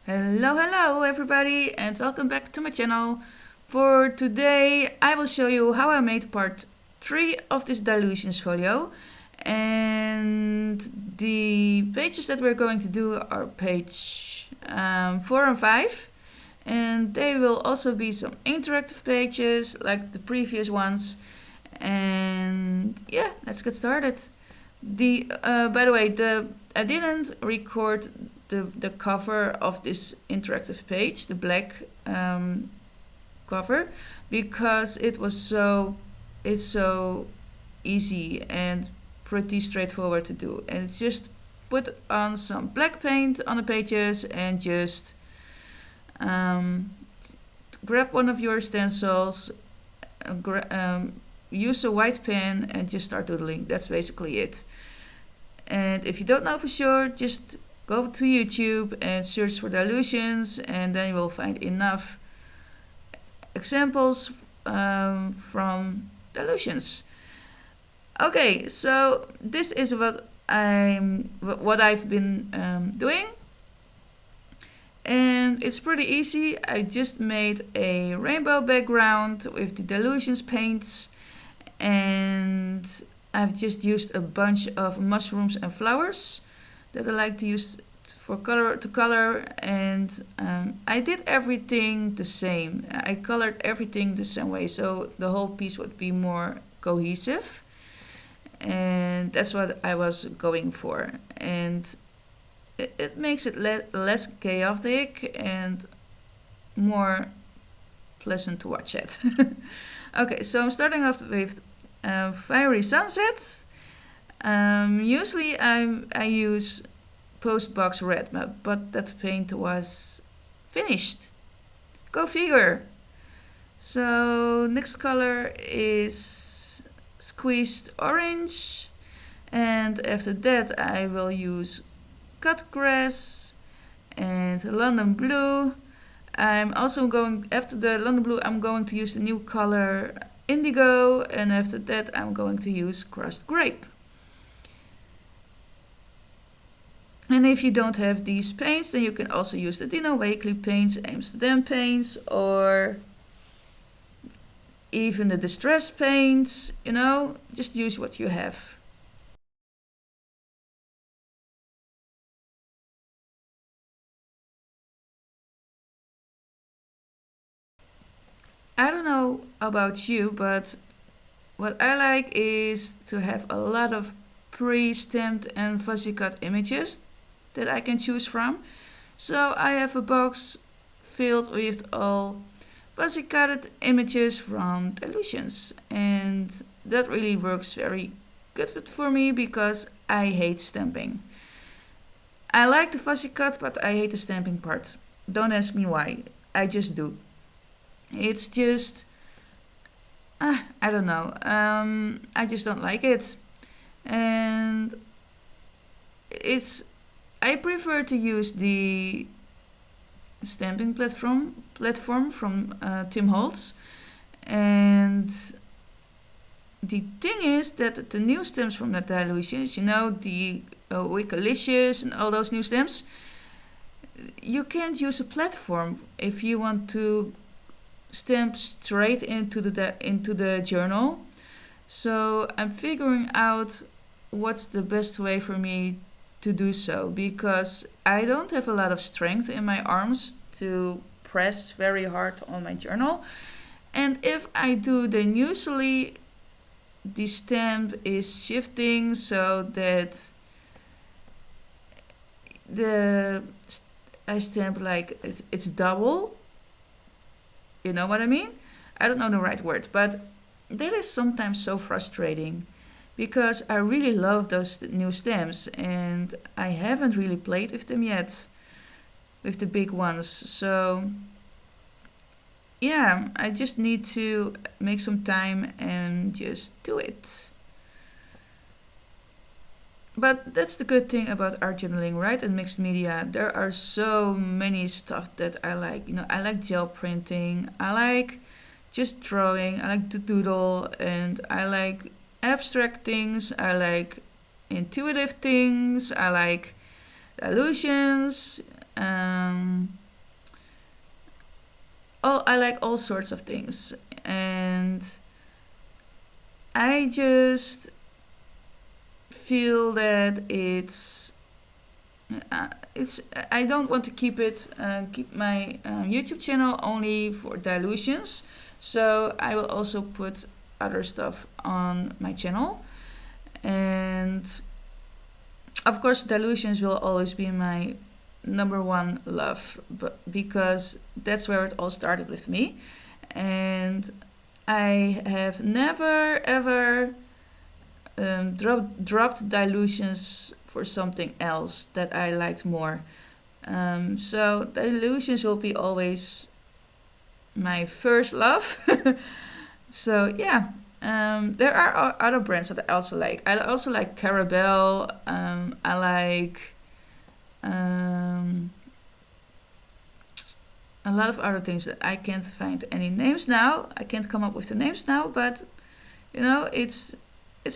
Hello everybody and welcome back to my channel. For today I will show you how I made part 3 of this Dylusions folio, and the pages that we're going to do are page 4 and 5, and they will also be some interactive pages like the previous ones. And yeah, let's get started. By the way, I didn't record the cover of this interactive page, the black cover, because it's so easy and pretty straightforward to do. And it's just put on some black paint on the pages and just grab one of your stencils, use a white pen and just start doodling. That's basically it. And if you don't know for sure, just go to YouTube and search for Dylusions, and then you will find enough examples from Dylusions. Okay, so this is what I've been doing, and it's pretty easy. I just made a rainbow background with the Dylusions paints, and I've just used a bunch of mushrooms and flowers that I like to use for color, and I did everything the same. I colored everything the same way, so the whole piece would be more cohesive, and that's what I was going for. And it makes it less chaotic and more pleasant to watch it. Okay, so I'm starting off with Fiery Sunset. Usually I use Postbox Red, but that paint was finished. Go figure. So next color is Squeezed Orange, and after that I will use Cut Grass and London Blue. I'm also going, after the London Blue, I'm going to use the new color Indigo, and after that I'm going to use Crushed Grape. And if you don't have these paints, then you can also use the Dino Wakley paints, Amsterdam paints, or even the Distress paints, just use what you have. I don't know about you, but what I like is to have a lot of pre-stamped and fuzzy cut images that I can choose from. So I have a box filled with all fuzzy cutted images from Dylusions, and that really works very good for me because I hate stamping. I like the fuzzy cut, but I hate the stamping part. Don't ask me why, I just do. It's just, I don't know, I just don't like it. And I prefer to use the stamping platform from Tim Holtz. And the thing is that the new stamps from the Dylusions, the Wickalicious and all those new stamps, you can't use a platform if you want to stamp straight into the journal. So I'm figuring out what's the best way for me to do so, because I don't have a lot of strength in my arms to press very hard on my journal. And if I do, then usually the stamp is shifting so that I stamp like it's double. You know what I mean? I don't know the right word, but that is sometimes so frustrating because I really love those new stamps and I haven't really played with them yet, with the big ones. So yeah, I just need to make some time and just do it. But that's the good thing about art journaling, right? And mixed media. There are so many stuff that I like. I like gel printing. I like just drawing. I like to doodle, and I like abstract things. I like intuitive things. I like Dylusions. I like all sorts of things, and I just feel that I don't want to keep my YouTube channel only for Dylusions, so I will also put other stuff on my channel. And of course, Dylusions will always be my number one love, but because that's where it all started with me. And I have never ever dropped Dylusions for something else that I liked more. So Dylusions will be always my first love. So yeah, there are other brands that I also like. I also like Carabelle. I like a lot of other things that I can't find any names now. I can't come up with the names now, but you know, it's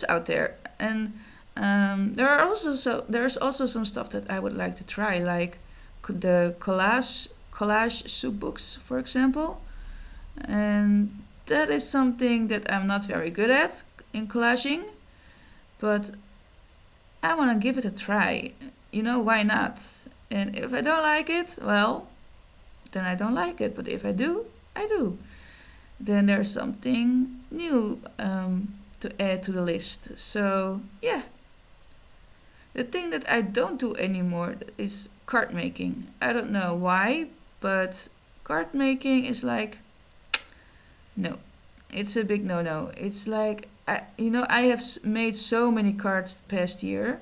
out there. And there's also some stuff that I would like to try, like the collage soup books, for example. And that is something that I'm not very good at in collaging, but I want to give it a try. You know, why not? And if I don't like it, well, then I don't like it. But if I do, I do. Then there's something new to add to the list. So yeah. The thing that I don't do anymore is card making. I don't know why, but card making is like, no, it's a big no-no. It's like, I have made so many cards past 2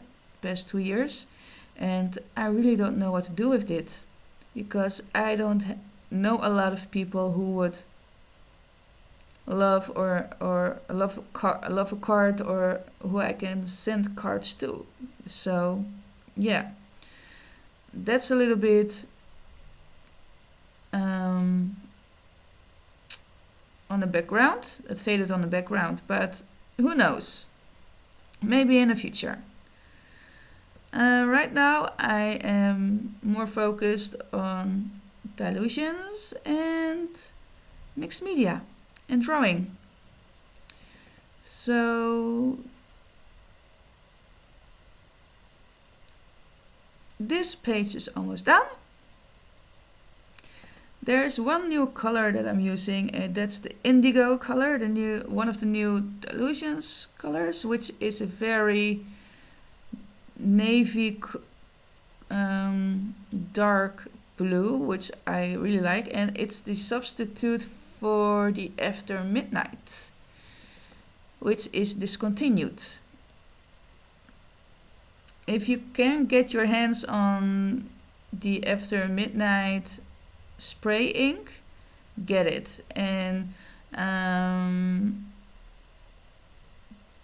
years, and I really don't know what to do with it, because I don't know a lot of people who would love a card, or who I can send cards to. So yeah, that's a little bit on the background. It faded on the background, but who knows? Maybe in the future. Right now I am more focused on Dylusions and mixed media and drawing. So this page is almost done. There's one new color that I'm using, and that's the Indigo color, one of the new Dylusions colors, which is a very navy dark blue, which I really like, and it's the substitute for the After Midnight, which is discontinued. If you can get your hands on the After Midnight spray ink, get it. And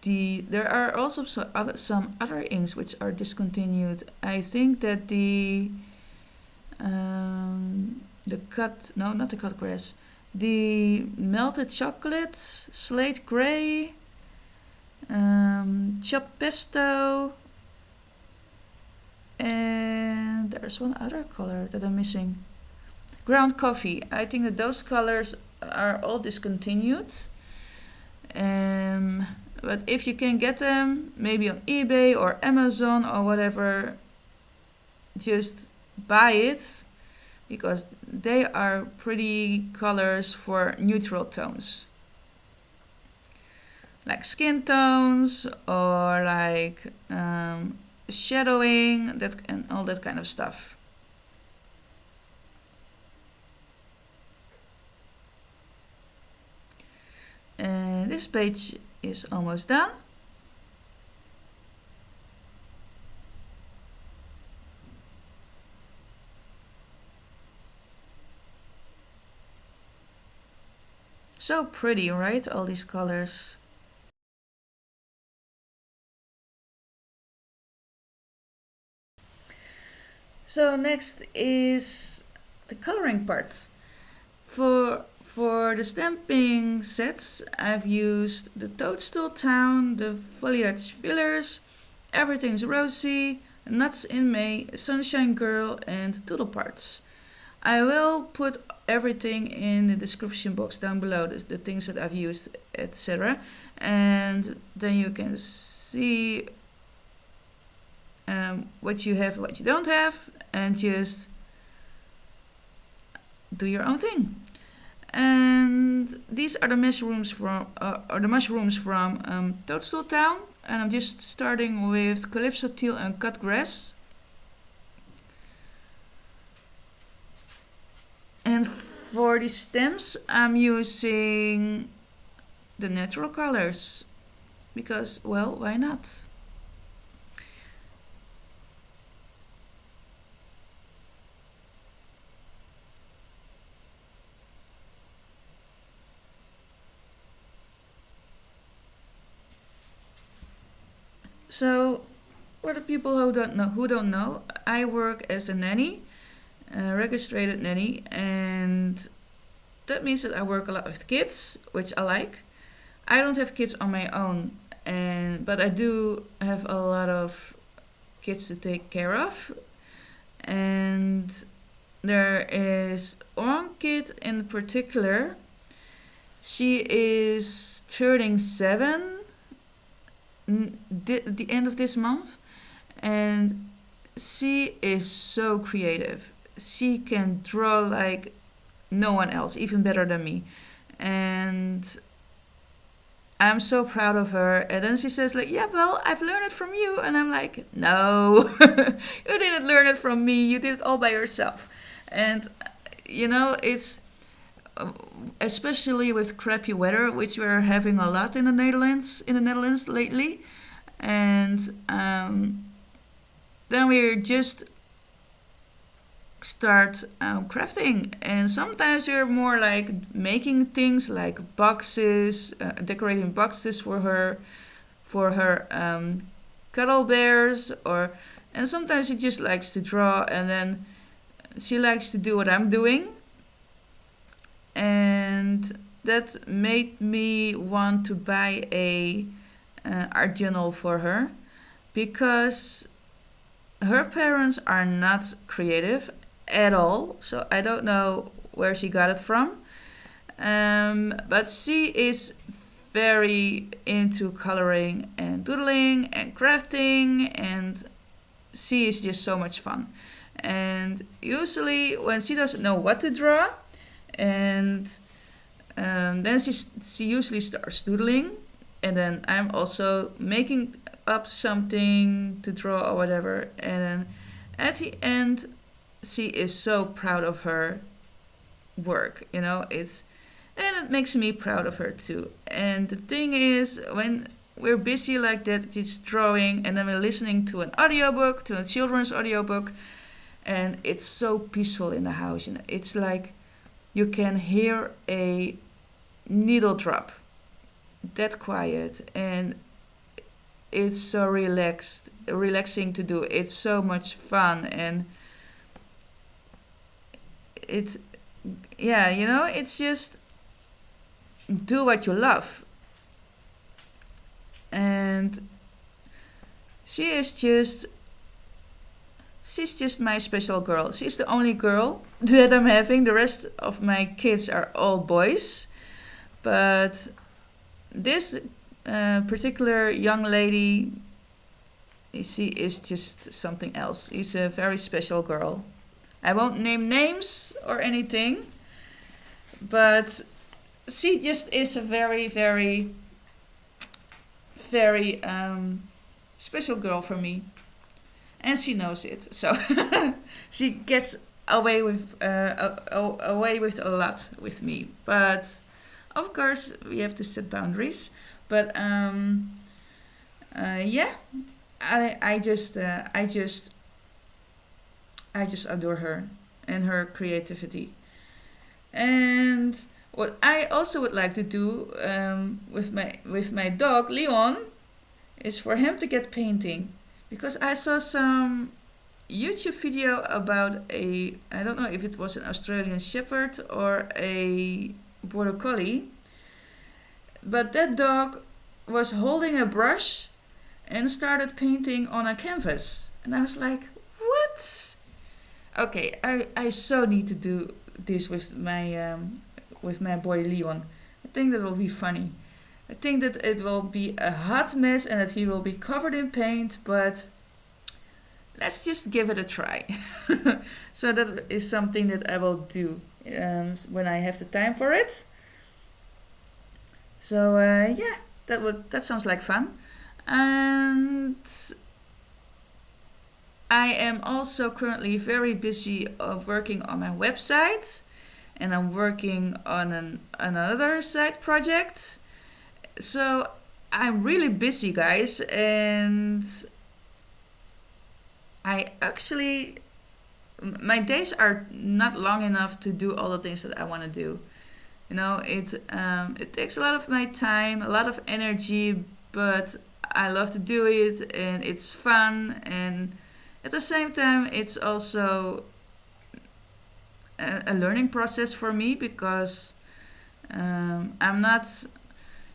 there are also some other inks which are discontinued. I think that the cut grass, the melted chocolate, slate gray, chopped pesto, and there's one other color that I'm missing. Ground coffee. I think that those colors are all discontinued. But if you can get them, maybe on eBay or Amazon or whatever, just buy it, because they are pretty colors for neutral tones, like skin tones, or like shadowing, and all that kind of stuff. And this page is almost done. So pretty, right? All these colors. So next is the coloring part. For the stamping sets, I've used the Toadstool Town, the Foliage Fillers, Everything's Rosy, Nuts in May, Sunshine Girl, and Doodle parts. I will put everything in the description box down below, the things that I've used, etc. And then you can see what you have, what you don't have, and just do your own thing. And these are the mushrooms from Toadstool Town, and I'm just starting with Calypso Teal and Cut Grass. And for the stems, I'm using the natural colors because, well, why not? So, for the people who don't know, I work as a nanny, a registered nanny, and that means that I work a lot with kids, which I like. I don't have kids on my own, but I do have a lot of kids to take care of. And there is one kid in particular. She is turning 7 the end of this month, and she is so creative. She can draw like no one else, even better than me, and I'm so proud of her. And then she says like, yeah, well, I've learned it from you. And I'm like, no, you didn't learn it from me, you did it all by yourself. And it's especially with crappy weather, which we're having a lot in the Netherlands lately. And then we just start crafting, and sometimes we're more like making things like boxes, decorating boxes for her cuddle bears, and sometimes she just likes to draw, and then she likes to do what I'm doing. And that made me want to buy a art journal for her, because her parents are not creative at all, so I don't know where she got it from, but she is very into coloring and doodling and crafting, and she is just so much fun. And usually when she doesn't know what to draw, and then she usually starts doodling, and then I'm also making up something to draw or whatever, and then at the end she is so proud of her work, and it makes me proud of her too. And the thing is, when we're busy like that, just drawing, and then we're listening to an audiobook, to a children's audiobook, and it's so peaceful in the house. It's like you can hear a needle drop, that quiet, and it's so relaxing to do. It's so much fun, and it's just do what you love. And she's just my special girl. She's the only girl that I'm having. The rest of my kids are all boys, but this particular young lady, she is just something else. She's a very special girl. I won't name names or anything, but she just is a very, very, very special girl for me, and she knows it. So she gets away with a lot with me. But of course, we have to set boundaries. But I just adore her and her creativity. And what I also would like to do with my dog Leon is for him to get painting, because I saw some YouTube video about I don't know if it was an Australian Shepherd or a Border Collie, but that dog was holding a brush and started painting on a canvas, and I was like, what? Okay, I so need to do this with my boy Leon. I think that will be funny. I think that it will be a hot mess and that he will be covered in paint, but let's just give it a try. So that is something that I will do when I have the time for it. So yeah, that sounds like fun. And I am also currently very busy of working on my website, and I'm working on another side project. So I'm really busy, guys, and I actually my days are not long enough to do all the things that I want to do. You know, it takes a lot of my time, a lot of energy, but I love to do it, and it's fun, and at the same time, it's also a learning process for me because I'm not,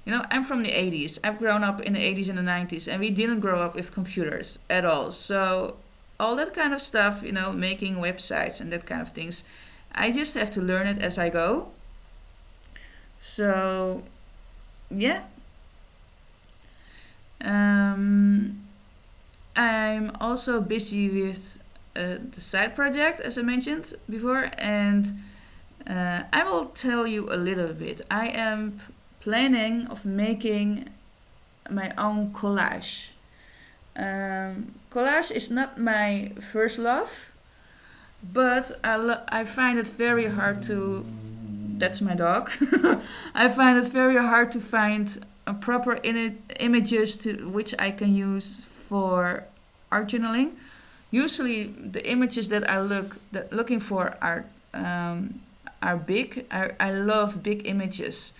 you know, I'm from the 80s. I've grown up in the 80s and the 90s, and we didn't grow up with computers at all. So, all that kind of stuff, you know, making websites and that kind of things, I just have to learn it as I go. So, yeah. I'm also busy with the side project, as I mentioned before, and I will tell you a little bit. I am planning of making my own collage. Collage is not my first love, but I find it very hard to. That's my dog. I find it very hard to find a proper images to which I can use for art journaling. Usually, the images that looking for are big. I love big images,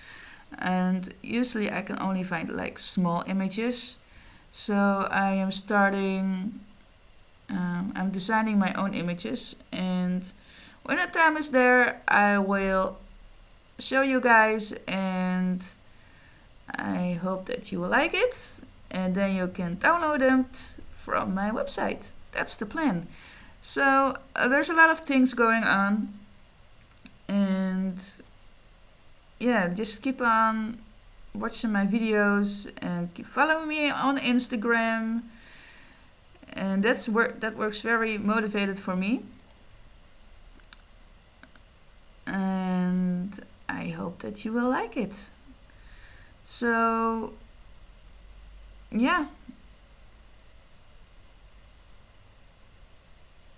and usually I can only find like small images. So I am starting. I'm designing my own images, and when the time is there, I will show you guys, and I hope that you will like it, and then you can download them from my website. That's the plan. So there's a lot of things going on, and yeah, just keep on watching my videos and keep following me on Instagram, and that works very motivated for me. And I hope that you will like it. So, yeah.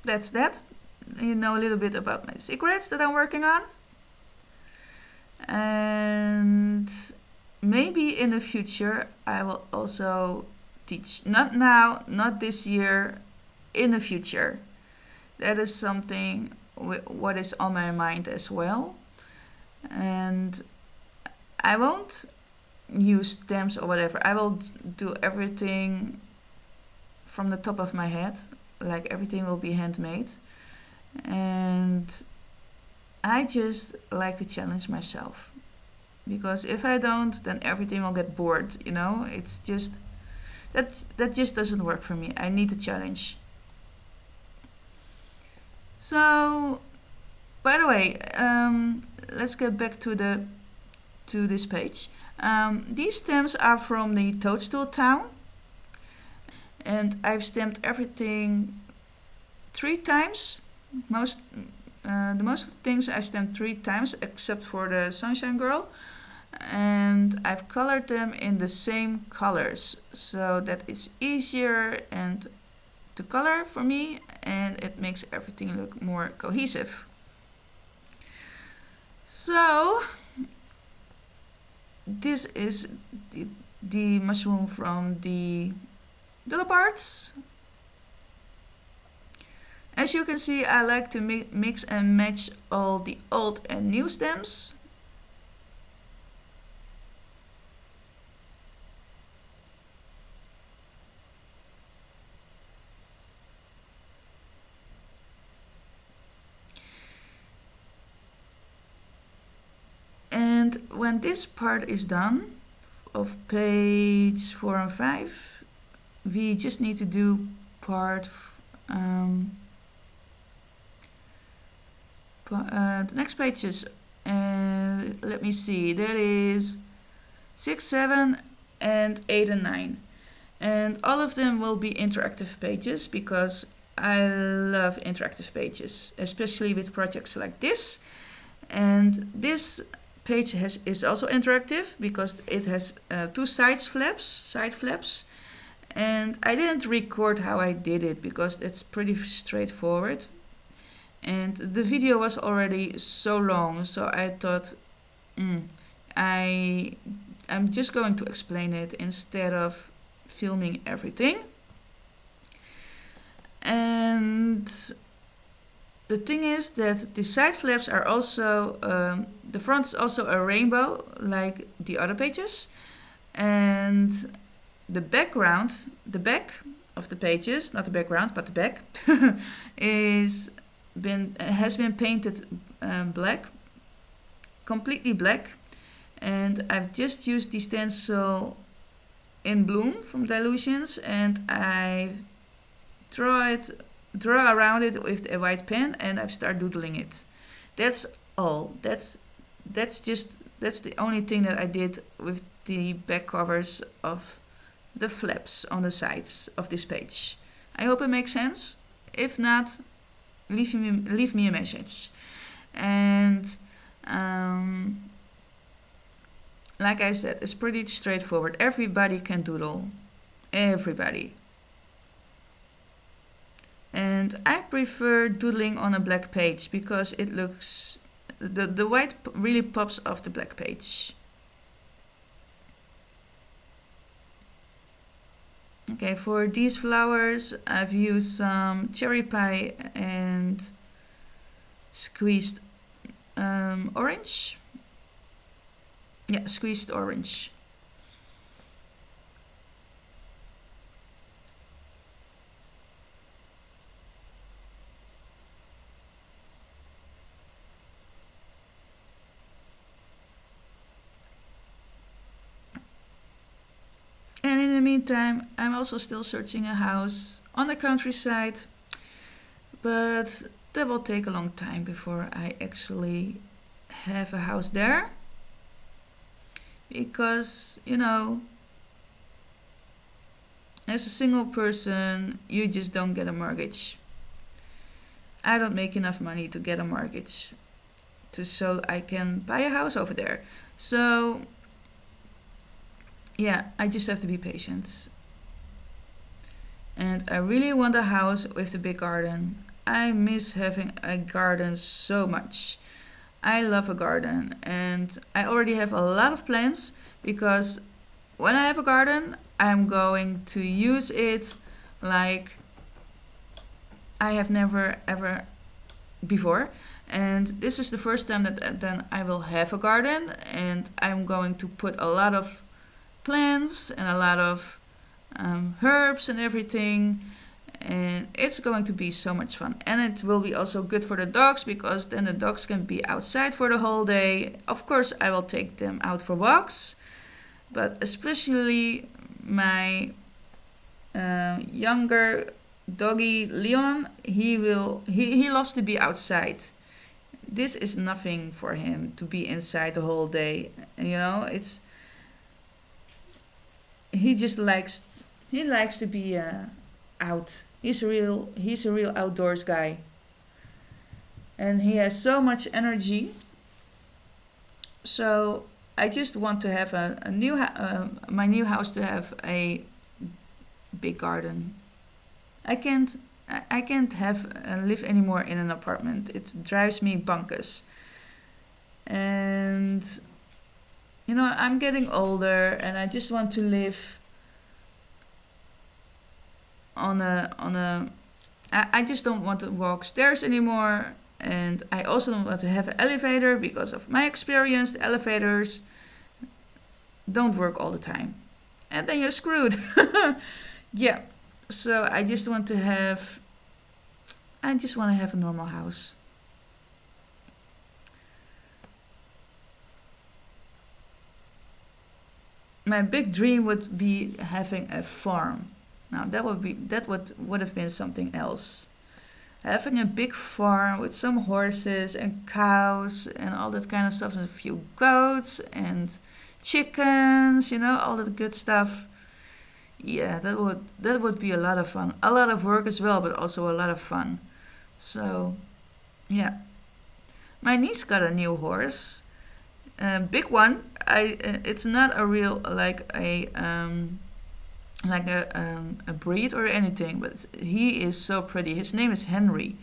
That's that. You know a little bit about my secrets that I'm working on. And maybe in the future I will also teach. Not now, not this year, in the future. That is something what is on my mind as well. And I won't use stamps or whatever. I will do everything from the top of my head. Like everything will be handmade. And I just like to challenge myself. Because if I don't, then everything will get bored, you know? It's just that just doesn't work for me. I need a challenge. So, by the way, let's get back to this page. These stamps are from the Toadstool town, and I've stamped everything 3 times. The most things I stamped 3 times, except for the Sunshine Girl, and I've colored them in the same colors, so that it's easier and to color for me, and it makes everything look more cohesive. So this is the mushroom from the Doodle parts. As you can see, I like to mix and match all the old and new stems. And when this part is done, of page 4 and 5, we just need to do part the next pages. Let me see. That is 6, 7, and 8 and 9. And all of them will be interactive pages because I love interactive pages, especially with projects like this. And this page is also interactive because it has two side flaps. And I didn't record how I did it because it's pretty straightforward. And the video was already so long, so I thought, I'm just going to explain it instead of filming everything. And the thing is that the side flaps are also, the front is also a rainbow like the other pages. And the background, the back of the pages, not the background, but the back, has been painted black, completely black. And I've just used the stencil in Bloom from Dylusions, and I've draw around it with a white pen, and I've started doodling it. That's all. That's the only thing that I did with the back covers of the flaps on the sides of this page. I hope it makes sense. If not, leave me a message. And like I said, it's pretty straightforward. Everybody can doodle. Everybody. And I prefer doodling on a black page because it looks... The white really pops off the black page. Okay, for these flowers, I've used some cherry pie and squeezed orange. Yeah, squeezed orange. And in the meantime, I'm also still searching a house on the countryside, but that will take a long time before I actually have a house there. Because, you know, as a single person, you just don't get a mortgage. I don't make enough money to get a mortgage so I can buy a house over there. So, yeah, I just have to be patient. And I really want a house with a big garden. I miss having a garden so much. I love a garden, and I already have a lot of plans because when I have a garden, I'm going to use it like I have never ever before. And this is the first time that then I will have a garden, and I'm going to put a lot of plants and a lot of herbs and everything. And it's going to be so much fun. And it will be also good for the dogs because then the dogs can be outside for the whole day. Of course, I will take them out for walks. But especially my younger doggy, Leon, he loves to be outside. This is nothing for him to be inside the whole day. You know, he just likes to be out. He's a real outdoors guy. And he has so much energy. So I just want to have my new house to have a big garden. I can't live anymore in an apartment. It drives me bonkers. And you know, I'm getting older and I just want to live I just don't want to walk stairs anymore, and I also don't want to have an elevator because of my experience. The elevators don't work all the time, and then you're screwed. Yeah, so I just want to have a normal house. My big dream would be having a farm. Now that would have been something else. having a big farm with some horses and cows and all that kind of stuff, and a few goats and chickens, you know, all that good stuff. Yeah, that would be a lot of fun. A lot of work as well, but also a lot of fun. So, yeah. My niece got a new horse, a big one. It's not a real like a breed or anything, but he is so pretty. His name is Henry,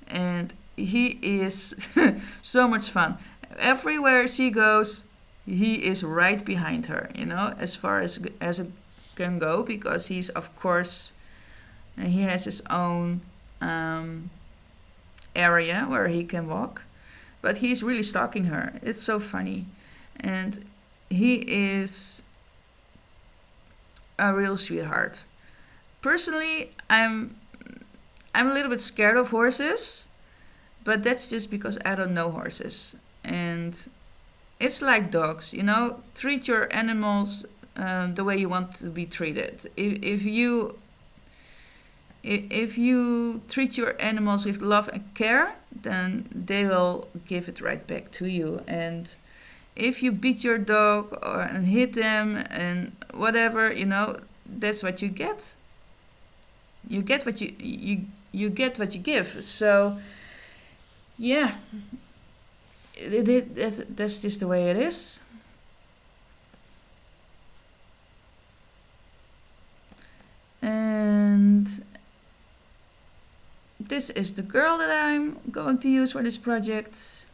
and he is so much fun. Everywhere she goes, he is right behind her. You know, as far as it can go, because he's of course he has his own area where he can walk, but he's really stalking her. It's so funny, and he is a real sweetheart. Personally, I'm a little bit scared of horses, but that's just because I don't know horses. And it's like dogs, you know, treat your animals the way you want to be treated. If you treat your animals with love and care, then they will give it right back to you. And if you beat your dog and hit them and whatever, you know, that's what you get. You get what you get what you give. So yeah, that's just the way it is. And this is the girl that I'm going to use for this project.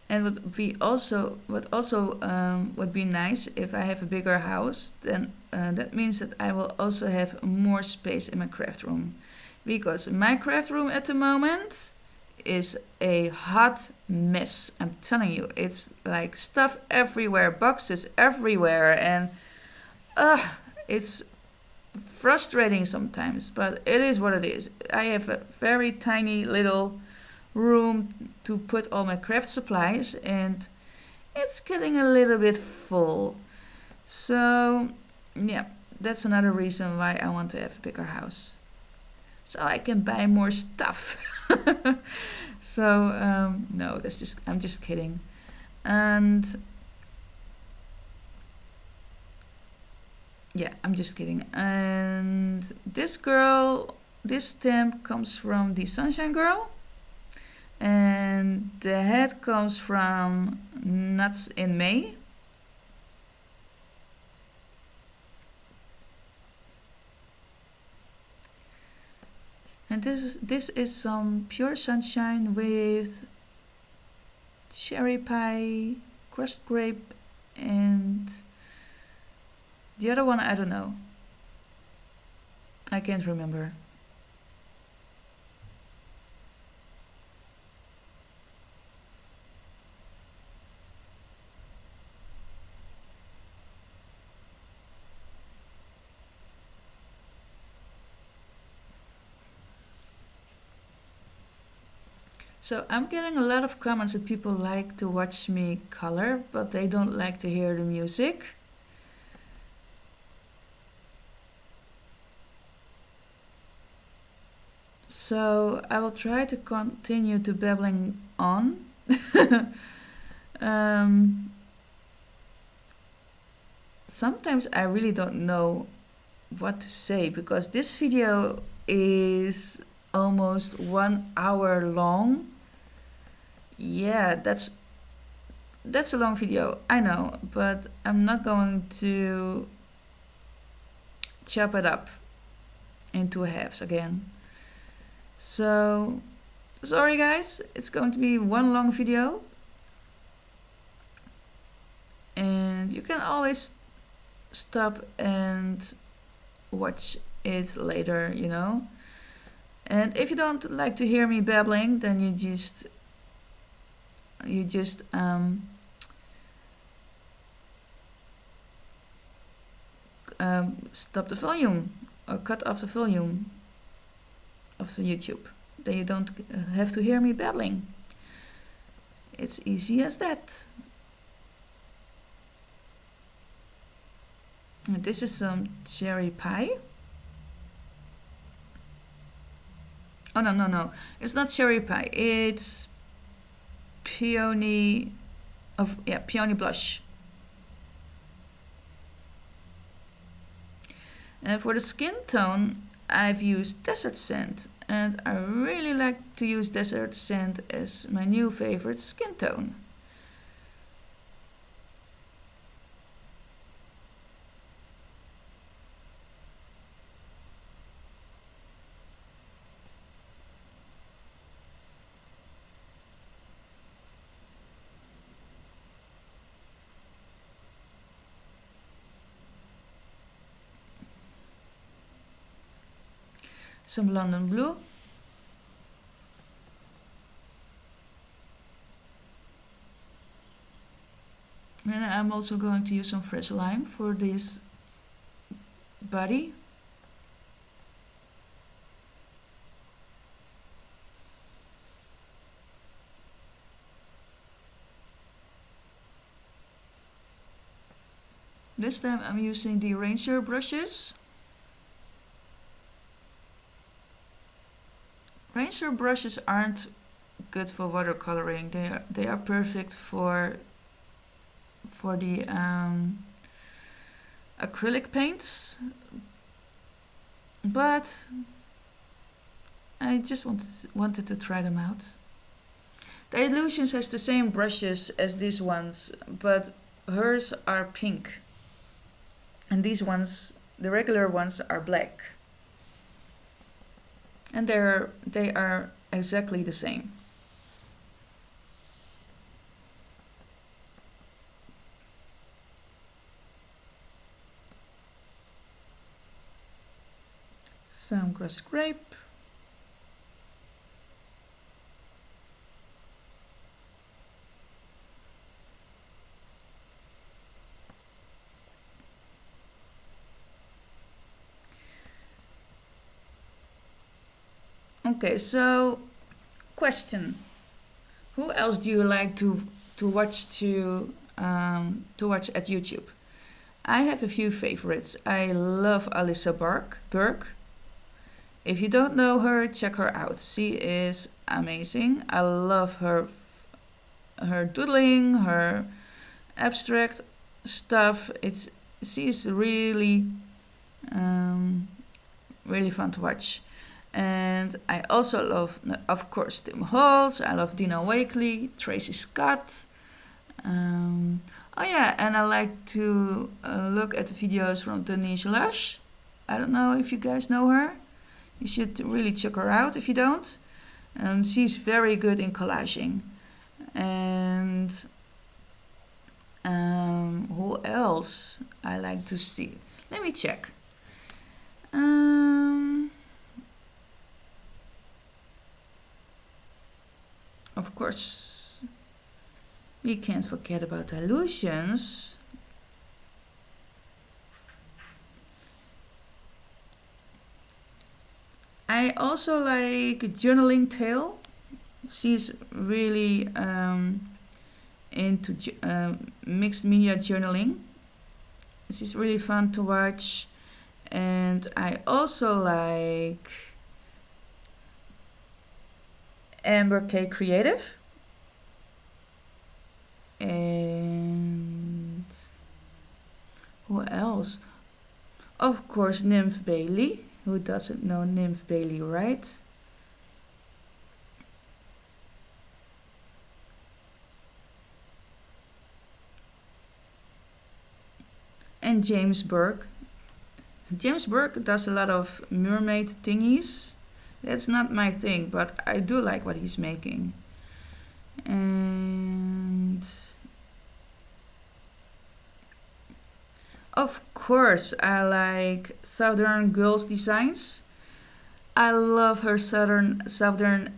And would be nice if I have a bigger house, then that means that I will also have more space in my craft room. Because my craft room at the moment is a hot mess. I'm telling you, it's like stuff everywhere, boxes everywhere, and it's frustrating sometimes, but it is what it is. I have a very tiny little room to put all my craft supplies, and it's getting a little bit full. So yeah, that's another reason why I want to have a bigger house, so I can buy more stuff. So no, I'm just kidding. And yeah, I'm just kidding. And this stamp comes from the Sunshine Girl. And the head comes from Nuts in May. And this is some pure sunshine with cherry pie, crushed grape, and the other one I don't know. I can't remember. So I'm getting a lot of comments that people like to watch me color, but they don't like to hear the music. So I will try to continue to babbling on. Sometimes I really don't know what to say, because this video is almost 1 hour long. Yeah, that's a long video, I know, but I'm not going to chop it up into halves again. So sorry guys, it's going to be one long video, and you can always stop and watch it later, you know. And if you don't like to hear me babbling, then you just stop the volume or cut off the volume of the YouTube. Then you don't have to hear me babbling. It's easy as that. And this is some cherry pie. Oh, no, no, no. It's not cherry pie. It's peony peony blush. And for the skin tone, I've used desert sand, and I really like to use desert sand as my new favorite skin tone. Some London Blue. And I'm also going to use some fresh lime for this body. This time I'm using the Ranger brushes. Ranger brushes aren't good for watercoloring. They are perfect for the acrylic paints, but I just wanted to try them out. Dylusions has the same brushes as these ones, but hers are pink, and these ones, the regular ones, are black. And they are exactly the same. Some crushed grape. Okay, so question: who else do you like to watch watch at YouTube? I have a few favorites. I love Alyssa Burke. If you don't know her, check her out. She is amazing. I love her doodling, her abstract stuff. She's really really fun to watch. And I also love, of course, Tim Holtz. I love Dina Wakley, Tracy Scott. Oh yeah, and I like to look at the videos from Denise Lush. I don't know if you guys know her. You should really check her out if you don't. She's very good in collaging. And who else I like to see? Let me check. Of course, we can't forget about Dylusions. I also like Journaling Tale. She's really into mixed media journaling. She's really fun to watch. And I also like Amber K Creative. And who else? Of course, Nymph Bailey. Who doesn't know Nymph Bailey, right? And James Burke. James Burke does a lot of mermaid thingies. That's not my thing, but I do like what he's making. And of course, I like Southern Girls Designs. I love her southern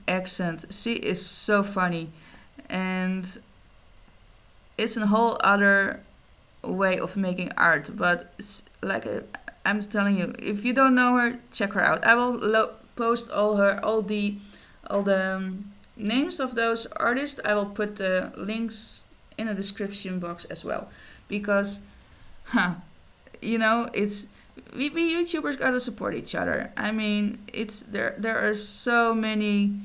accent. She is so funny, and it's a whole other way of making art. But I'm telling you, if you don't know her, check her out. I will post all the names of those artists. I will put the links in the description box as well, because, we YouTubers gotta support each other. I mean, it's there's so many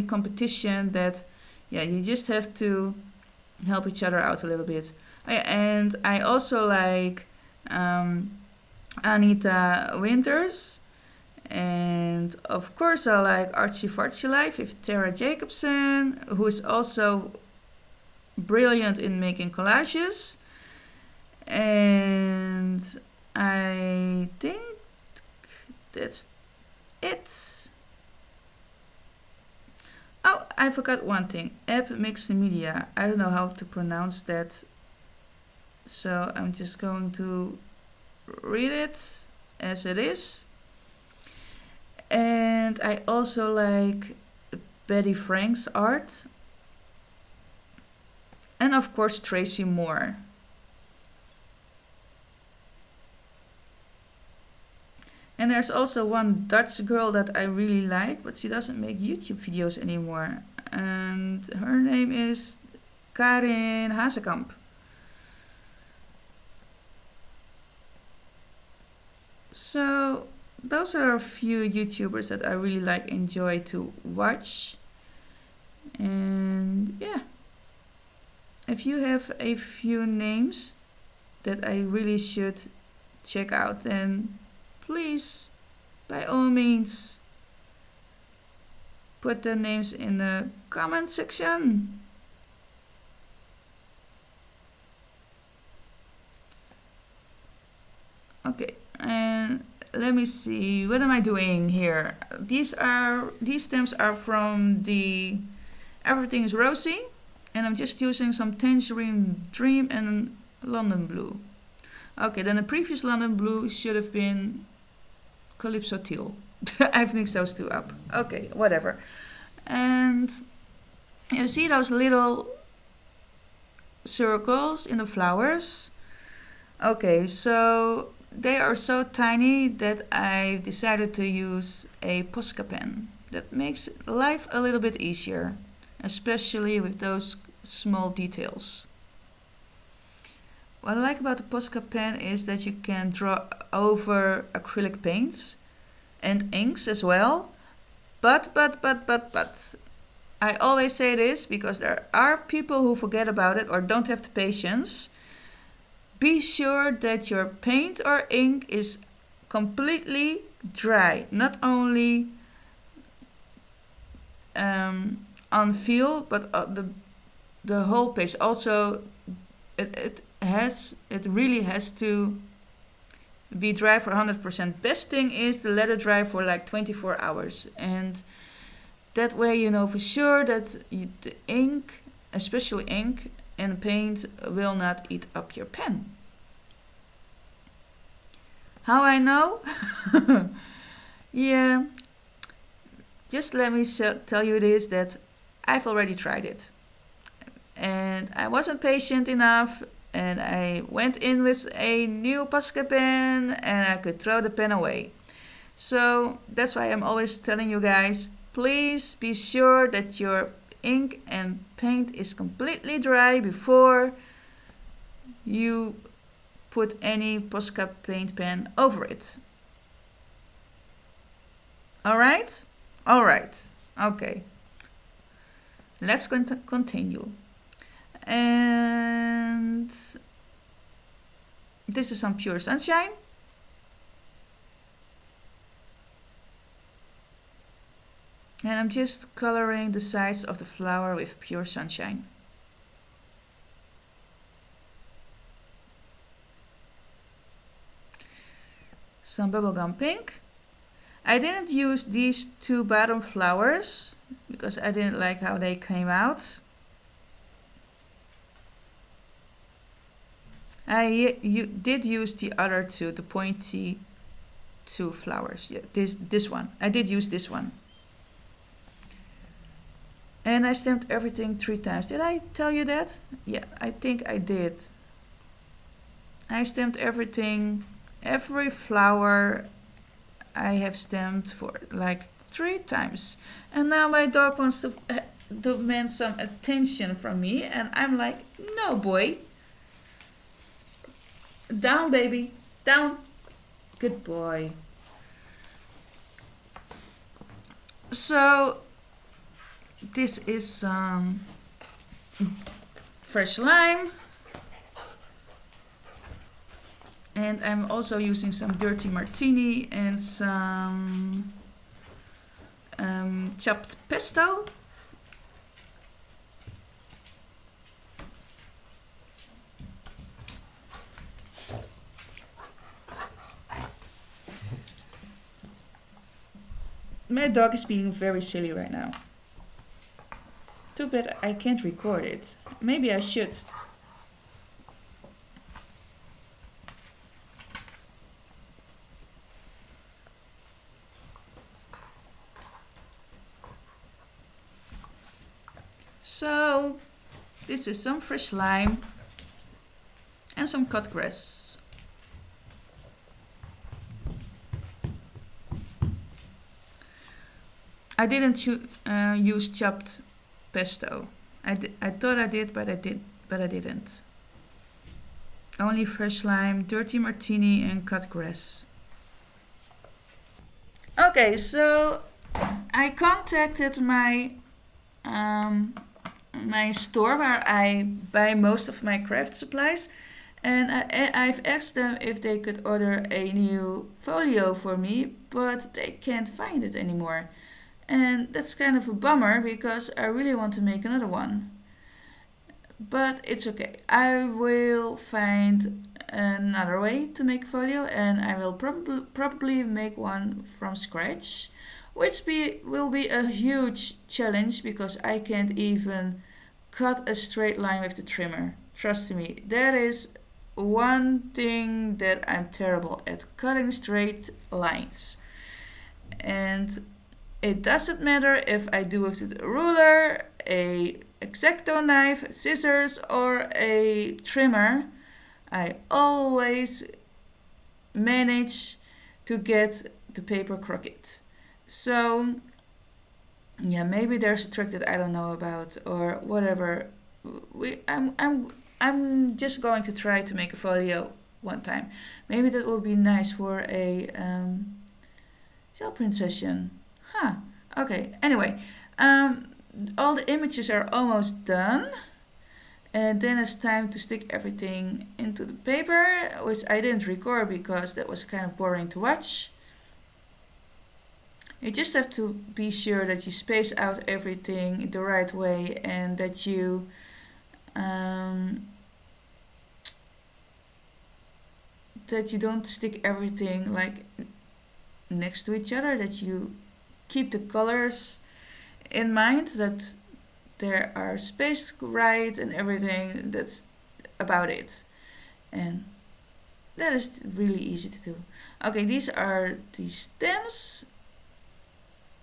competition that, yeah, you just have to help each other out a little bit. And I also like Anita Winters, and of course I like Archie Fartsy Life with Tara Jacobson, who is also brilliant in making collages. And I think that's it. Oh, I forgot one thing. App Mixed Media. I don't know how to pronounce that, so I'm just going to read it as it is. And I also like Betty Frank's art. And of course Tracy Moore. And there's also one Dutch girl that I really like, but she doesn't make YouTube videos anymore. And her name is Karin Hazekamp. So those are a few YouTubers that I really enjoy to watch. And yeah, if you have a few names that I really should check out, then please, by all means, put the names in the comment section. Okay, and let me see, what am I doing here? These stems are from the Everything is Rosy, and I'm just using some Tangerine Dream and London Blue. Okay, then the previous London Blue should have been Calypso Teal. I've mixed those two up. Okay, whatever. And you see those little circles in the flowers? Okay, so they are so tiny that I've decided to use a Posca pen. That makes life a little bit easier, especially with those small details. What I like about the Posca pen is that you can draw over acrylic paints and inks as well. But, I always say this because there are people who forget about it or don't have the patience. Be sure that your paint or ink is completely dry, not only on feel, but the whole page. Also, it really has to be dry for 100%. Best thing is to let it dry for like 24 hours, and that way you know for sure that the ink, especially ink and paint, will not eat up your pen. How I know? Yeah, just let me tell you this, that I've already tried it and I wasn't patient enough, and I went in with a new Posca pen and I could throw the pen away. So that's why I'm always telling you guys, please be sure that your ink and paint is completely dry before you put any Posca paint pen over it. Alright? Alright. Okay. Let's continue. And this is some Pure Sunshine. And I'm just coloring the sides of the flower with Pure Sunshine. Some bubblegum pink. I didn't use these two bottom flowers because I didn't like how they came out. You did use the other two, the pointy two flowers. Yeah, this one. I did use this one. And I stamped everything 3 times. Did I tell you that? Yeah, I think I did. I stamped everything, every flower I have stamped for like 3 times. And now my dog wants to demand some attention from me. And I'm like, no boy. Down, baby. Down. Good boy. So this is some fresh lime. And I'm also using some dirty martini and some chopped pesto. My dog is being very silly right now. Too bad I can't record it. Maybe I should. So, this is some fresh lime and some cut grass. I didn't use chopped pesto. I thought I did, but I didn't. Only fresh lime, dirty martini, and cut grass. Okay, so I contacted my my store where I buy most of my craft supplies, and I've asked them if they could order a new folio for me, but they can't find it anymore. And that's kind of a bummer because I really want to make another one. But it's okay. I will find another way to make a folio, and I will probably make one from scratch, which will be a huge challenge because I can't even cut a straight line with the trimmer. Trust me, that is one thing that I'm terrible at, cutting straight lines. And it doesn't matter if I do it with a ruler, a X-Acto knife, scissors, or a trimmer. I always manage to get the paper crooked. So yeah, maybe there's a trick that I don't know about or whatever. I'm just going to try to make a folio one time. Maybe that will be nice for a gel print session. Huh. Okay. Anyway, all the images are almost done. And then it's time to stick everything into the paper, which I didn't record because that was kind of boring to watch. You just have to be sure that you space out everything the right way and that you don't stick everything like next to each other, that you keep the colors in mind, that there are spaced right and everything. That's about it. And that is really easy to do. Okay, these are the stems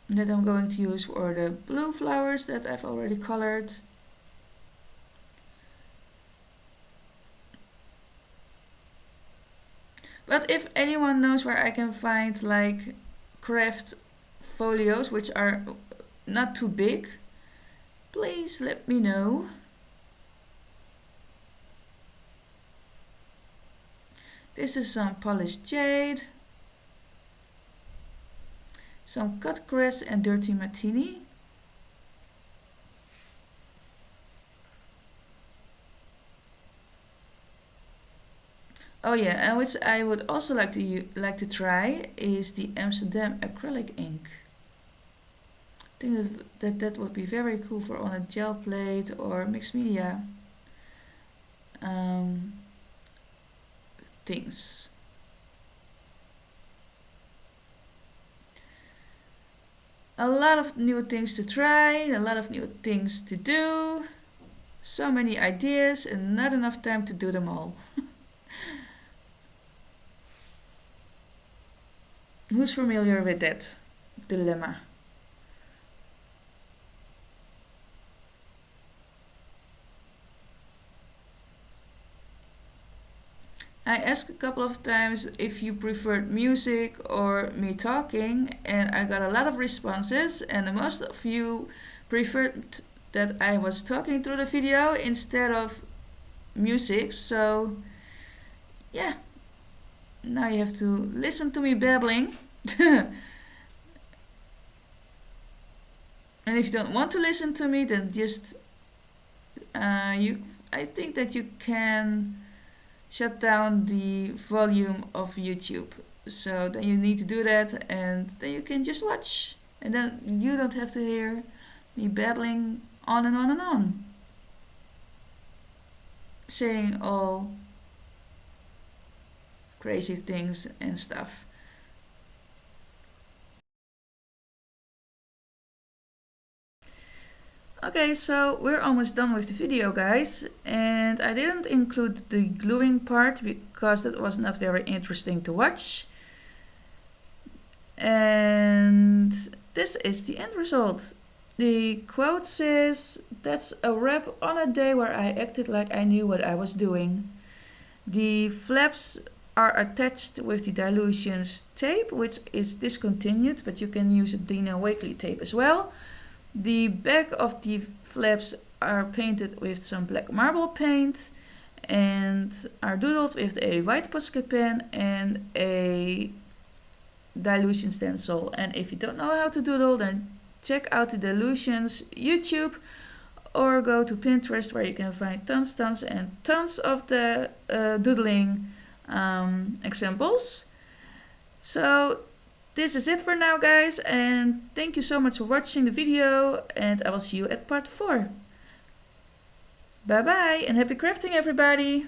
that I'm going to use for the blue flowers that I've already colored. But if anyone knows where I can find like craft folios which are not too big, please let me know. This is some polished jade, some cut grass and dirty martini. Oh yeah, and which I would also like to try is the Amsterdam acrylic ink. I think that would be very cool for on a gel plate or mixed media things. A lot of new things to try, a lot of new things to do, so many ideas and not enough time to do them all. Who's familiar with that dilemma? I asked a couple of times if you preferred music or me talking, and I got a lot of responses, and most of you preferred that I was talking through the video instead of music. So yeah, Now you have to listen to me babbling. And if you don't want to listen to me, then just I think that you can shut down the volume of YouTube. So then you need to do that, and then you can just watch, and then you don't have to hear me babbling on and on and on, saying all crazy things and stuff. Okay, so we're almost done with the video, guys, and I didn't include the gluing part because that was not very interesting to watch. And this is the end result. The quote says, "That's a wrap on a day where I acted like I knew what I was doing." The flaps are attached with the Dylusions tape, which is discontinued, but you can use a Dina Wakley tape as well. The back of the flaps are painted with some black marble paint and are doodled with a white Posca pen and a Dylusion stencil. And if you don't know how to doodle, then check out the Dylusions YouTube or go to Pinterest, where you can find tons and tons of the doodling examples. So this is it for now, guys, and thank you so much for watching the video, and I will see you at part 4. Bye bye and happy crafting, everybody!